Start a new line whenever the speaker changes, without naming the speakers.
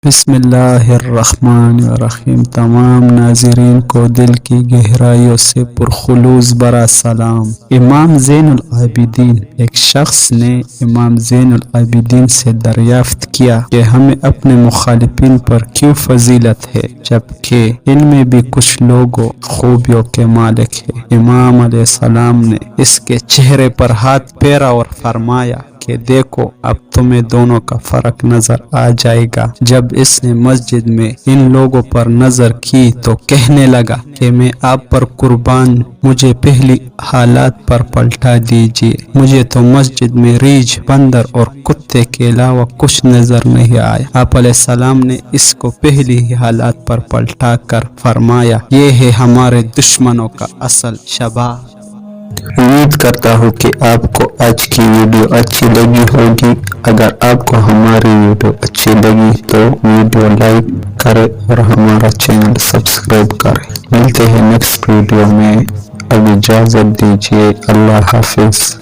بسم اللہ الرحمن الرحیم۔ تمام ناظرین کو دل کی گہرائیوں سے پرخلوص برا سلام۔ امام زین العابدین، ایک شخص نے امام زین العابدین سے دریافت کیا کہ ہمیں اپنے مخالفین پر کیوں فضیلت ہے جبکہ ان میں بھی کچھ لوگوں خوبیوں کے مالک ہیں۔ امام علیہ السلام نے اس کے چہرے پر ہاتھ پھیرا اور فرمایا کہ دیکھو اب تمہیں دونوں کا فرق نظر آ جائے گا۔ جب اس نے مسجد میں ان لوگوں پر نظر کی تو کہنے لگا کہ میں آپ پر قربان، مجھے پہلی حالات پر پلٹا دیجیے۔ مجھے تو مسجد میں ریچھ، بندر اور کتے کے علاوہ کچھ نظر نہیں آیا۔ آپ علیہ السلام نے اس کو پہلی ہی حالات پر پلٹا کر فرمایا، یہ ہے ہمارے دشمنوں کا اصل شباب۔
امید کرتا ہوں کہ آپ کو آج کی ویڈیو اچھی لگی ہوگی۔ اگر آپ کو ہماری ویڈیو اچھی لگی تو ویڈیو لائک کریں اور ہمارا چینل سبسکرائب کریں۔ ملتے ہیں نیکسٹ ویڈیو میں، اب اجازت دیجیے، اللہ حافظ۔